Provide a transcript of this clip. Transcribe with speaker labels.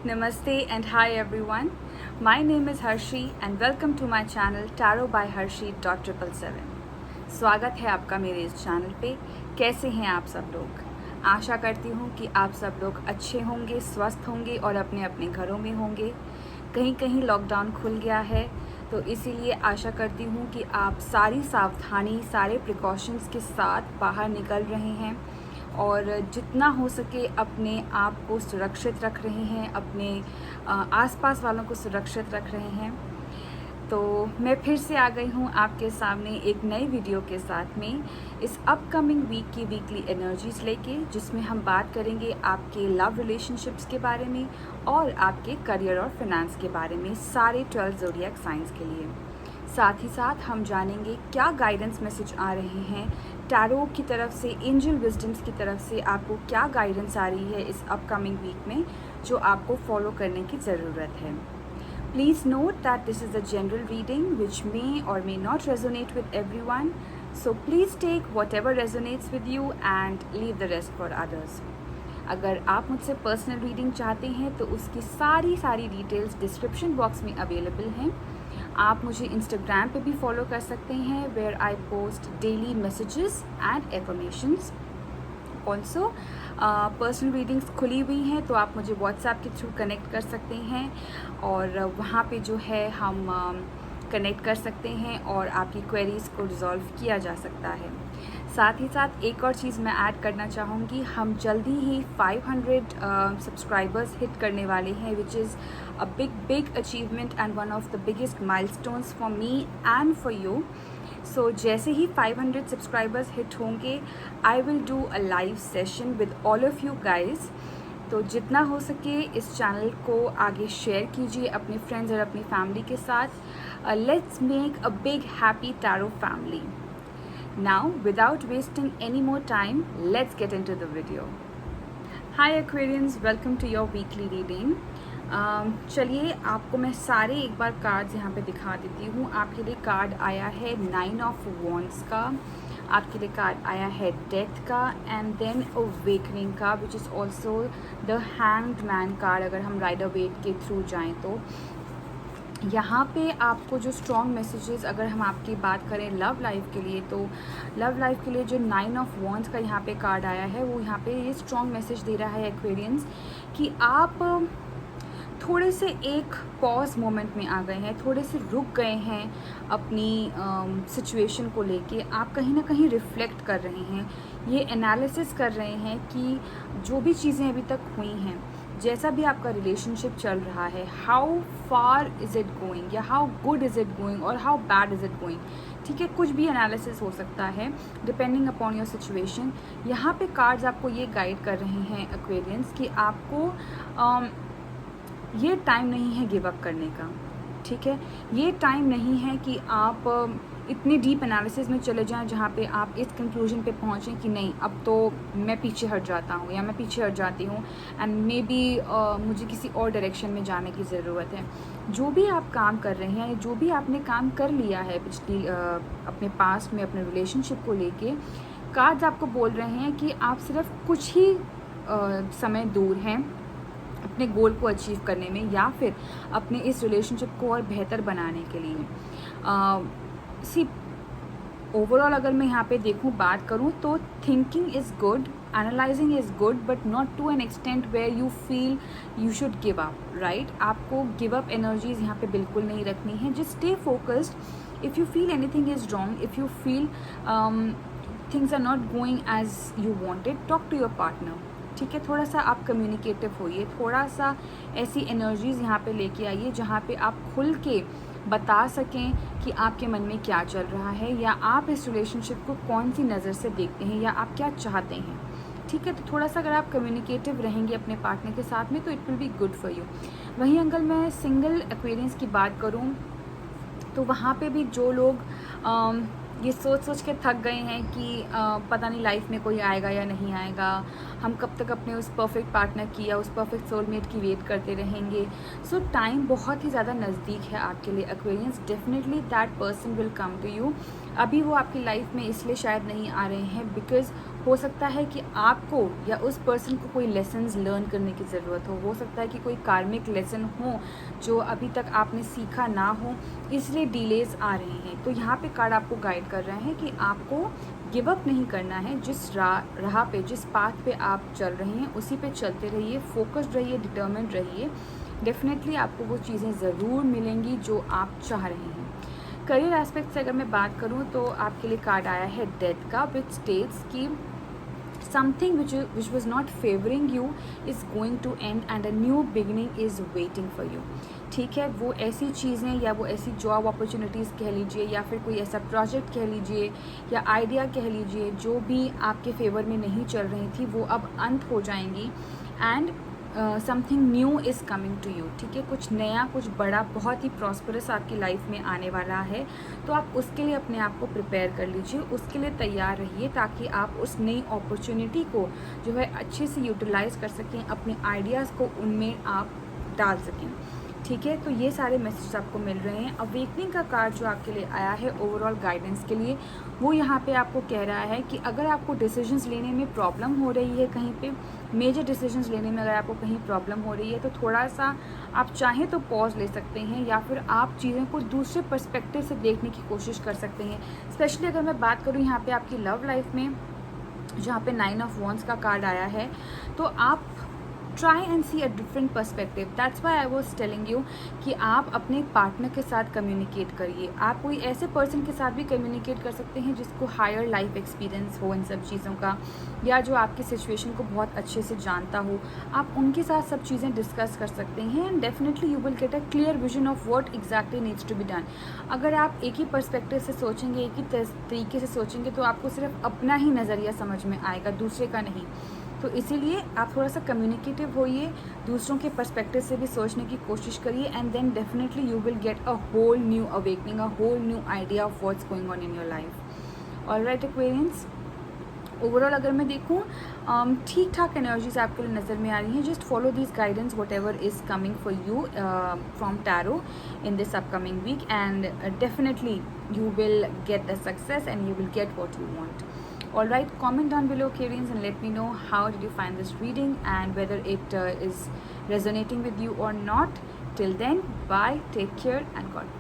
Speaker 1: Namaste and hi everyone. My name is Harshi and welcome to my channel Tarot by Harshi.777. स्वागत है आपका मेरे इस channel पे। कैसे हैं आप सब लोग? आशा करती हूँ कि आप सब लोग अच्छे होंगे, स्वस्थ होंगे और अपने अपने घरों में होंगे। कहीं कहीं लॉकडाउन खुल गया है तो इसीलिए आशा करती हूँ कि आप सारी सावधानी, सारे प्रिकॉशंस के साथ बाहर निकल रहे हैं और जितना हो सके अपने आप को सुरक्षित रख रहे हैं, अपने आसपास वालों को सुरक्षित रख रहे हैं। तो मैं फिर से आ गई हूँ आपके सामने एक नई वीडियो के साथ में इस अपकमिंग वीक की वीकली एनर्जीज़ लेके, जिसमें हम बात करेंगे आपके लव रिलेशनशिप्स के बारे में और आपके करियर और फिनेंस के बारे में, सारे 12 ज़ोडिएक साइंस के लिए। साथ ही साथ हम जानेंगे क्या गाइडेंस मैसेज आ रहे हैं टैरो की तरफ से, एंजल विजडम्स की तरफ से आपको क्या गाइडेंस आ रही है इस अपकमिंग वीक में जो आपको फॉलो करने की ज़रूरत है। Please note that this is a general reading which may or may not resonate with everyone. So please take whatever resonates with you and leave the rest for others. अगर आप मुझसे पर्सनल रीडिंग चाहते हैं तो उसकी सारी details description box में available हैं। आप मुझे इंस्टाग्राम पे भी फॉलो कर सकते हैं where I post daily messages and affirmations. Also personal readings खुली हुई हैं तो आप मुझे व्हाट्सएप के थ्रू कनेक्ट कर सकते हैं और वहाँ पे जो है हम कनेक्ट कर सकते हैं और आपकी क्वेरीज़ को रिजॉल्व किया जा सकता है। साथ ही साथ एक और चीज़ मैं ऐड करना चाहूँगी, हम जल्दी ही 500 सब्सक्राइबर्स हिट करने वाले हैं, which is a big achievement and one of the biggest milestones for me and for you. So जैसे ही 500 सब्सक्राइबर्स हिट होंगे, I will do a live session with all of you guys. तो जितना हो सके इस चैनल को आगे शेयर कीजिए अपने फ्रेंड्स और अपनी फैमिली के साथ। Let's make a big happy tarot family. Now without wasting any more time, let's get into the video. Hi Aquarians, welcome to your weekly reading. चलिए आपको मैं सारे एक बार कार्ड्स यहाँ पे दिखा देती हूँ। आपके लिए कार्ड आया है 9 ऑफ वॉन्ड्स का, आपके लिए कार्ड आया है डेथ का एंड देन अवेकनिंग का, which is also the hanged man card अगर हम राइडर वेट के थ्रू जाएं तो। यहाँ पे आपको जो स्ट्रॉन्ग मैसेजेस, अगर हम आपकी बात करें लव लाइफ के लिए, तो लव लाइफ के लिए जो 9 ऑफ वॉन्ड्स का यहाँ पे कार्ड आया है वो यहाँ पे ये स्ट्रॉन्ग मैसेज दे रहा है एक्वेरियंस कि आप थोड़े से एक पॉज मोमेंट में आ गए हैं, थोड़े से रुक गए हैं अपनी सिचुएशन को लेके। आप कहीं ना कहीं रिफ्लेक्ट कर रहे हैं, ये एनालिसिस कर रहे हैं कि जो भी चीज़ें अभी तक हुई हैं, जैसा भी आपका रिलेशनशिप चल रहा है, how far is it going या how good is it going और how bad is it going. ठीक है, कुछ भी एनालिसिस हो सकता है डिपेंडिंग अपॉन योर सिचुएशन। यहाँ पे कार्ड्स आपको ये गाइड कर रहे हैं एक्वेरियंस कि आपको ये टाइम नहीं है गिव अप करने का। ठीक है, ये टाइम नहीं है कि आप इतने डीप एनालिसिस में चले जाएं जहाँ पे आप इस कंक्लूजन पे पहुँचें कि नहीं अब तो मैं पीछे हट जाता हूँ या मैं पीछे हट जाती हूँ एंड मे बी मुझे किसी और डायरेक्शन में जाने की ज़रूरत है। जो भी आप काम कर रहे हैं, जो भी आपने काम कर लिया है पिछली अपने पास्ट में अपने रिलेशनशिप को लेके, कार्ड्स आपको बोल रहे हैं कि आप सिर्फ कुछ ही समय दूर हैं अपने गोल को अचीव करने में या फिर अपने इस रिलेशनशिप को और बेहतर बनाने के लिए। सी ओवरऑल अगर मैं यहाँ पे देखूँ, बात करूँ तो thinking is good, analysing is good, but not to an extent where you feel you should give up, right. आपको गिव अप एनर्जीज़ यहाँ पे बिल्कुल नहीं रखनी है। Just stay focused. If you feel anything is wrong, if you feel things are not going as you wanted, talk to your partner. ठीक है, थोड़ा सा आप कम्युनिकेटिव होइए, थोड़ा सा ऐसी एनर्जीज़ यहाँ पे लेके आइए जहाँ पे आप खुल के बता सकें कि आपके मन में क्या चल रहा है या आप इस रिलेशनशिप को कौन सी नज़र से देखते हैं या आप क्या चाहते हैं। ठीक है, तो थोड़ा सा अगर आप कम्युनिकेटिव रहेंगे अपने पार्टनर के साथ में तो it will be good for you. वहीं अगर मैं सिंगल एक्वेरियंस की बात करूँ तो वहाँ पे भी जो लोग ये सोच के थक गए हैं कि पता नहीं लाइफ में कोई आएगा या नहीं आएगा, हम कब तक अपने उस परफेक्ट पार्टनर की या उस परफेक्ट सोलमेट की वेट करते रहेंगे। सो टाइम बहुत ही ज़्यादा नज़दीक है आपके लिए Aquarians. Definitely that person will come to you. अभी वो आपकी लाइफ में इसलिए शायद नहीं आ रहे हैं बिकॉज़ हो सकता है कि आपको या उस पर्सन को कोई लेसन्स लर्न करने की ज़रूरत हो सकता है कि कोई कार्मिक लेसन हो जो अभी तक आपने सीखा ना हो, इसलिए डिलेज़ आ रहे हैं। तो यहाँ पे कार्ड आपको गाइड कर रहे हैं कि आपको गिव अप नहीं करना है, जिस राह पे, जिस पाथ पे आप चल रहे हैं उसी पे चलते रहिए, फोकस्ड रहिए, डिटर्मिन्ड रहिए। डेफिनेटली आपको वो चीज़ें ज़रूर मिलेंगी जो आप चाह रहे हैं। करियर एस्पेक्ट से अगर मैं बात करूँ तो आपके लिए कार्ड आया है डेथ का, विच स्टेट्स कि something which was not favoring you is going to end and a new beginning is waiting for you। ठीक है, वो ऐसी चीज़ें या वो ऐसी जॉब अपॉर्चुनिटीज़ कह लीजिए या फिर कोई ऐसा प्रोजेक्ट कह लीजिए या आइडिया कह लीजिए जो भी आपके फेवर में नहीं चल रही थी वो अब अंत हो जाएंगी and something new is coming to you. ठीक है, कुछ नया, कुछ बड़ा, बहुत ही प्रॉस्परस आपकी लाइफ में आने वाला है। तो आप उसके लिए अपने आप को प्रिपेयर कर लीजिए, उसके लिए तैयार रहिए ताकि आप उस नई अपॉर्चुनिटी को जो है अच्छे से यूटिलाइज़ कर सकें, अपने आइडियाज़ को उनमें आप डाल सकें। ठीक है, तो ये सारे मैसेज आपको मिल रहे हैं। अवेकनिंग का कार्ड जो आपके लिए आया है ओवरऑल गाइडेंस के लिए, वो यहाँ पे आपको कह रहा है कि अगर आपको डिसीजंस लेने में प्रॉब्लम हो रही है, कहीं पे मेजर डिसीजंस लेने में अगर आपको कहीं प्रॉब्लम हो रही है तो थोड़ा सा आप चाहें तो पॉज ले सकते हैं या फिर आप चीज़ों को दूसरे पर्सपेक्टिव से देखने की कोशिश कर सकते हैं। स्पेशली अगर मैं बात करूँ यहाँ पे आपकी लव लाइफ में, जहाँ पे 9 ऑफ वॉन्ड्स का कार्ड आया है, तो आप try and see a different perspective. That's why I was telling you कि आप अपने पार्टनर के साथ कम्युनिकेट करिए। आप कोई ऐसे पर्सन के साथ भी कम्युनिकेट कर सकते हैं जिसको हायर लाइफ एक्सपीरियंस हो इन सब चीज़ों का, या जो आपकी सिचुएशन को बहुत अच्छे से जानता हो। आप उनके साथ सब चीज़ें डिस्कस कर सकते हैं and definitely you will get a clear vision of what exactly needs to be done. अगर आप एक ही पर्सपेक्टिव से सोचेंगे, एक ही तरीके से सोचेंगे तो आपको सिर्फ अपना ही नज़रिया समझ में आएगा, दूसरे का नहीं। तो इसीलिए आप थोड़ा सा कम्युनिकेटिव होइए, दूसरों के पर्सपेक्टिव से भी सोचने की कोशिश करिए and then definitely you will get a whole new awakening, a whole new idea of what's going on in your life. Alright Aquarians, overall अगर मैं देखूँ ठीक ठाक एनर्जीज आपके लिए नज़र में आ रही हैं। Just follow this guidance whatever is coming for you from tarot in this upcoming week and definitely you will get the success and you will get what you want. Alright, comment down below, Karians, and let me know how did you find this reading and whether it is resonating with you or not. Till then, bye, take care, and God bless.